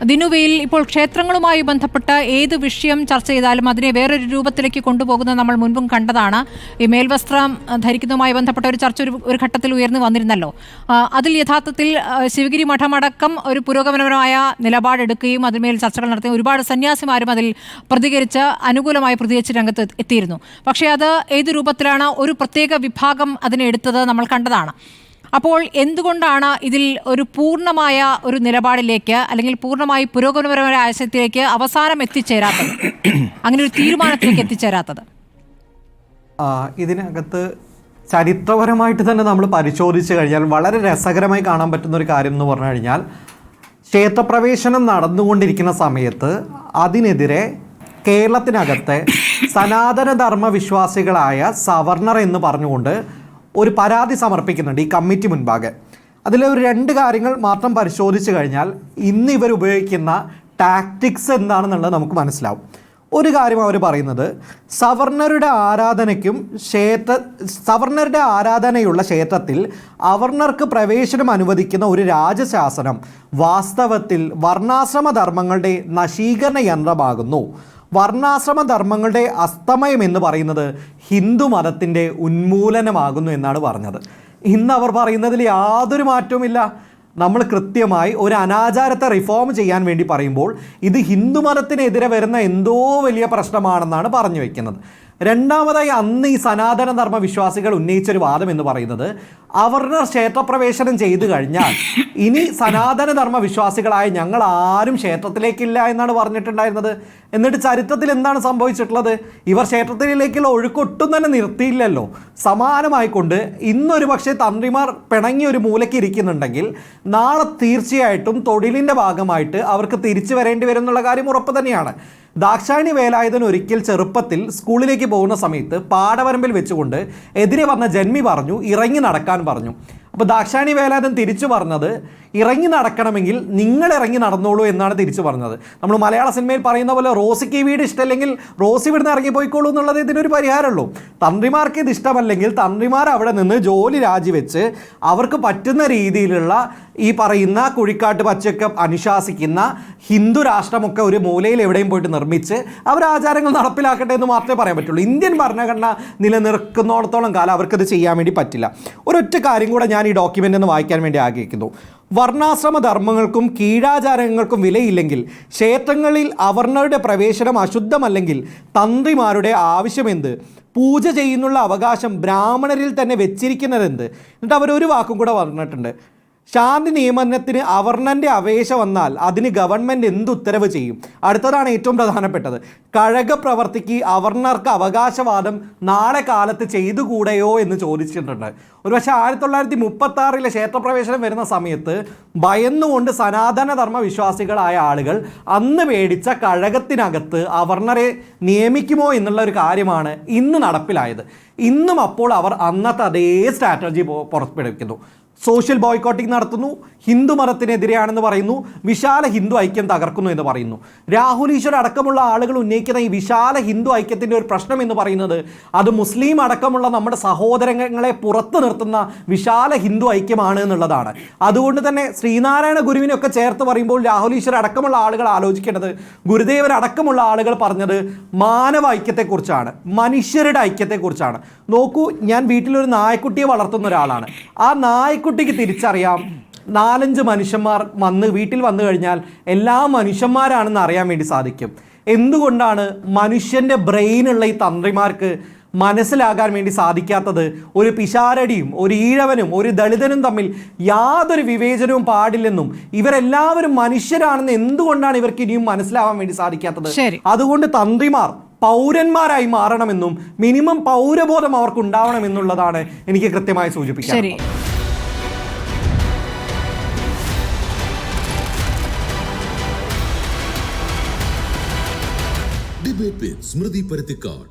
ദിനുവയിൽ ഇപ്പോൾ ക്ഷേത്രങ്ങളുമായി ബന്ധപ്പെട്ട ഏത് വിഷയം ചർച്ച ചെയ്താലും അതിനെ വേറൊരു രൂപത്തിലേക്ക് കൊണ്ടുപോകുന്നത് നമ്മൾ മുൻപും കണ്ടതാണ്. ഈ മേൽവസ്ത്രം ധരിക്കുന്നതുമായി ബന്ധപ്പെട്ട ഒരു ചർച്ച ഒരു ഘട്ടത്തിൽ ഉയർന്നു വന്നിരുന്നല്ലോ. അതിൽ യഥാർത്ഥത്തിൽ ശിവഗിരി മഠമടക്കം ഒരു പുരോഗമനപരമായ നിലപാടെടുക്കുകയും അതിന്മേൽ ചർച്ചകൾ നടത്തുകയും ഒരുപാട് സന്യാസിമാരും അതിൽ പ്രതികരിച്ച് അനുകൂലമായി പ്രതികരിച്ച് രംഗത്ത് എത്തിയിരുന്നു. പക്ഷേ അത് ഏത് രൂപത്തിലാണ് ഒരു പ്രത്യേക വിഭാഗം അതിനെ എടുത്തത് നമ്മൾ കണ്ടതാണ്. അപ്പോൾ എന്തുകൊണ്ടാണ് ഇതിൽ ഒരു പൂർണ്ണമായ ഒരു നിലപാടിലേക്ക് അല്ലെങ്കിൽ പൂർണ്ണമായി പുരോഗമനപരമായ ആശയത്തിലേക്ക് അവസാനം എത്തിച്ചേരാത്തത്, അങ്ങനെ ഒരു തീരുമാനത്തിലേക്ക് എത്തിച്ചേരാത്തത്? ഇതിനകത്ത് ചരിത്രപരമായിട്ട് തന്നെ നമ്മൾ പരിശോധിച്ച് കഴിഞ്ഞാൽ വളരെ രസകരമായി കാണാൻ പറ്റുന്ന ഒരു കാര്യം എന്ന് പറഞ്ഞു കഴിഞ്ഞാൽ, ക്ഷേത്രപ്രവേശനം നടന്നുകൊണ്ടിരിക്കുന്ന സമയത്ത് അതിനെതിരെ കേരളത്തിനകത്തെ സനാതനധർമ്മ വിശ്വാസികളായ സവർണർ എന്ന് പറഞ്ഞുകൊണ്ട് ഒരു പരാതി സമർപ്പിക്കുന്നുണ്ട് ഈ കമ്മിറ്റി മുൻപാകെ. അതിലെ ഒരു 2 കാര്യങ്ങൾ മാത്രം പരിശോധിച്ച് കഴിഞ്ഞാൽ ഇന്ന് ഇവർ ഉപയോഗിക്കുന്ന ടാക്ടിക്സ് എന്താണെന്നുള്ളത് നമുക്ക് മനസ്സിലാവും. ഒരു കാര്യം അവർ പറയുന്നത്, സവർണരുടെ ആരാധനയുള്ള ക്ഷേത്രത്തിൽ അവർണർക്ക് പ്രവേശനം അനുവദിക്കുന്ന ഒരു രാജശാസനം വാസ്തവത്തിൽ വർണ്ണാശ്രമ ധർമ്മങ്ങളുടെ നശീകരണ യന്ത്രമാകുന്നു. വർണ്ണാശ്രമ ധർമ്മങ്ങളുടെ അസ്തമയം എന്ന് പറയുന്നത് ഹിന്ദു മതത്തിൻ്റെ ഉന്മൂലനമാകുന്നു എന്നാണ് പറഞ്ഞത്. ഇന്ന് അവർ പറയുന്നതിൽ യാതൊരു മാറ്റവുമില്ല. നമ്മൾ കൃത്യമായി ഒരു അനാചാരത്തെ റിഫോം ചെയ്യാൻ വേണ്ടി പറയുമ്പോൾ ഇത് ഹിന്ദു മതത്തിനെതിരെ വരുന്ന എന്തോ വലിയ പ്രശ്നമാണെന്നാണ് പറഞ്ഞു വയ്ക്കുന്നത്. രണ്ടാമതായി, അന്ന് ഈ സനാതനധർമ്മ വിശ്വാസികൾ ഉന്നയിച്ചൊരു വാദം എന്ന് പറയുന്നത്, അവർണർ ക്ഷേത്രപ്രവേശനം ചെയ്തു കഴിഞ്ഞാൽ ഇനി സനാതനധർമ്മ വിശ്വാസികളായ ഞങ്ങൾ ആരും ക്ഷേത്രത്തിലേക്കില്ല എന്നാണ് പറഞ്ഞിട്ടുണ്ടായിരുന്നത്. എന്നിട്ട് ചരിത്രത്തിൽ എന്താണ് സംഭവിച്ചിട്ടുള്ളത്? ഇവർ ക്ഷേത്രത്തിലേക്കുള്ള ഒഴുക്കൊട്ടും തന്നെ നിർത്തിയില്ലല്ലോ. സമാനമായിക്കൊണ്ട് ഇന്നൊരു പക്ഷേ തന്ത്രിമാർ പിണങ്ങി ഒരു മൂലയ്ക്ക് ഇരിക്കുന്നുണ്ടെങ്കിൽ നാളെ തീർച്ചയായിട്ടും തൊഴിലിൻ്റെ ഭാഗമായിട്ട് അവർക്ക് തിരിച്ചു വരേണ്ടി വരും എന്നുള്ള കാര്യം ഉറപ്പ് തന്നെയാണ്. ദാക്ഷായണി വേലായുധൻ ഒരിക്കൽ ചെറുപ്പത്തിൽ സ്കൂളിലേക്ക് പോകുന്ന സമയത്ത് പാടവരമ്പിൽ വെച്ചുകൊണ്ട് എതിരെ വന്ന ജന്മി പറഞ്ഞു ഇറങ്ങി നടക്കാൻ പറഞ്ഞു. അപ്പോൾ ദാക്ഷായണി വേലായുധൻ തിരിച്ചു പറഞ്ഞത്, ഇറങ്ങി നടക്കണമെങ്കിൽ നിങ്ങൾ ഇറങ്ങി നടന്നോളൂ എന്നാണ് തിരിച്ചു പറഞ്ഞത്. നമ്മൾ മലയാള സിനിമയിൽ പറയുന്ന പോലെ റോസിക്ക് ഈ വീട് ഇഷ്ടമല്ലെങ്കിൽ റോസി ഇവിടുന്ന് ഇറങ്ങിപ്പോയിക്കോളൂ എന്നുള്ളത് ഇതിനൊരു പരിഹാരമുള്ളൂ. തന്ത്രിമാർക്ക് ഇത് ഇഷ്ടമല്ലെങ്കിൽ തന്ത്രിമാർ അവിടെ നിന്ന് ജോലി രാജിവെച്ച് അവർക്ക് പറ്റുന്ന രീതിയിലുള്ള ഈ പറയുന്ന കുഴിക്കാട്ട് പച്ചയൊക്കെ അനുശാസിക്കുന്ന ഹിന്ദു രാഷ്ട്രമൊക്കെ ഒരു മൂലയിൽ എവിടെയും പോയിട്ട് നിർമ്മിച്ച് അവർ ആചാരങ്ങൾ നടപ്പിലാക്കട്ടെ എന്ന് മാത്രമേ പറയാൻ പറ്റുള്ളൂ. ഇന്ത്യൻ ഭരണഘടന നിലനിൽക്കുന്നിടത്തോളം കാലം അവർക്കത് ചെയ്യാൻ വേണ്ടി പറ്റില്ല. ഒരൊറ്റ കാര്യം കൂടെ ഞാൻ ഈ ഡോക്യുമെൻ്റ് ഒന്ന് വായിക്കാൻ വേണ്ടി ആഗ്രഹിക്കുന്നു. വർണ്ണാശ്രമ ധർമ്മങ്ങൾക്കും കീഴാചാരങ്ങൾക്കും വിലയില്ലെങ്കിൽ ക്ഷേത്രങ്ങളിൽ അവർണരുടെ പ്രവേശനം അശുദ്ധമല്ലെങ്കിൽ തന്ത്രിമാരുടെ ആവശ്യമെന്ത്? പൂജ ചെയ്യുന്നുള്ള അവകാശം ബ്രാഹ്മണരിൽ തന്നെ വെച്ചിരിക്കുന്നതെന്ത്? എന്നിട്ട് അവരൊരു വാക്കും കൂടെ പറഞ്ഞിട്ടുണ്ട്, ശാന്തി നിയമനത്തിന് അവർണൻ്റെ അപേക്ഷ വന്നാൽ അതിന് ഗവൺമെൻറ് എന്ത് ഉത്തരവ് ചെയ്യും? അടുത്തതാണ് ഏറ്റവും പ്രധാനപ്പെട്ടത്. കഴകപ്രവർത്തിക്ക് അവർണർക്ക് അവകാശവാദം നാളെ കാലത്ത് ചെയ്തുകൂടെയോ എന്ന് ചോദിച്ചിട്ടുണ്ട്. ഒരുപക്ഷെ 1936 ക്ഷേത്രപ്രവേശനം വരുന്ന സമയത്ത് ഭയന്നുകൊണ്ട് സനാതനധർമ്മ വിശ്വാസികളായ ആളുകൾ അന്ന് മേടിച്ച കഴകത്തിനകത്ത് അവർണരെ നിയമിക്കുമോ എന്നുള്ള ഒരു കാര്യമാണ് ഇന്ന് നടപ്പിലായത്. ഇന്നും അപ്പോൾ അവർ അന്നത്തെ അതേ സ്ട്രാറ്റജി പുറപ്പെടുവിക്കുന്നു. സോഷ്യൽ ബോയ്ക്കോട്ടിംഗ് നടത്തുന്നു, ഹിന്ദു മതത്തിനെതിരെയാണെന്ന് പറയുന്നു, വിശാല ഹിന്ദു ഐക്യം തകർക്കുന്നു എന്ന് പറയുന്നു. രാഹുൽ ഈശ്വർ അടക്കമുള്ള ആളുകൾ ഉന്നയിക്കുന്ന ഈ വിശാല ഹിന്ദു ഐക്യത്തിൻ്റെ ഒരു പ്രശ്നം എന്ന് പറയുന്നത് അത് മുസ്ലിം അടക്കമുള്ള നമ്മുടെ സഹോദരങ്ങളെ പുറത്തു നിർത്തുന്ന വിശാല ഹിന്ദു ഐക്യമാണ് എന്നുള്ളതാണ്. അതുകൊണ്ട് തന്നെ ശ്രീനാരായണ ഗുരുവിനൊക്കെ ചേർത്ത് പറയുമ്പോൾ രാഹുൽ ഈശ്വർ അടക്കമുള്ള ആളുകൾ ആലോചിക്കേണ്ടത്, ഗുരുദേവൻ അടക്കമുള്ള ആളുകൾ പറഞ്ഞത് മാനവ ഐക്യത്തെക്കുറിച്ചാണ്, മനുഷ്യരുടെ ഐക്യത്തെക്കുറിച്ചാണ്. നോക്കൂ, ഞാൻ വീട്ടിലൊരു നായ്ക്കുട്ടിയെ വളർത്തുന്ന ഒരാളാണ്. ആ നായ്ക്കുട്ടിക്ക് തിരിച്ചറിയാം 4-5 മനുഷ്യന്മാർ വീട്ടിൽ വന്നു കഴിഞ്ഞാൽ എല്ലാ മനുഷ്യന്മാരാണെന്ന് അറിയാൻ വേണ്ടി സാധിക്കും. എന്തുകൊണ്ടാണ് മനുഷ്യൻ്റെ ബ്രെയിനുള്ള ഈ തന്ത്രിമാർക്ക് മനസ്സിലാകാൻ വേണ്ടി സാധിക്കാത്തത്? ഒരു പിശാരടിയും ഒരു ഈഴവനും ഒരു ദളിതനും തമ്മിൽ യാതൊരു വിവേചനവും പാടില്ലെന്നും ഇവരെല്ലാവരും മനുഷ്യരാണെന്ന് എന്തുകൊണ്ടാണ് ഇവർക്ക് ഇനിയും മനസ്സിലാവാൻ വേണ്ടി സാധിക്കാത്തത്? അതുകൊണ്ട് തന്ത്രിമാർ പൗരന്മാരായി മാറണമെന്നും മിനിമം പൗരബോധം അവർക്ക് ഉണ്ടാവണമെന്നുള്ളതാണ് എനിക്ക് കൃത്യമായി സൂചിപ്പിക്കാൻ. ഡിബേറ്റ് വിത്ത് സ്മൃതി പരുത്തിക്കാട്.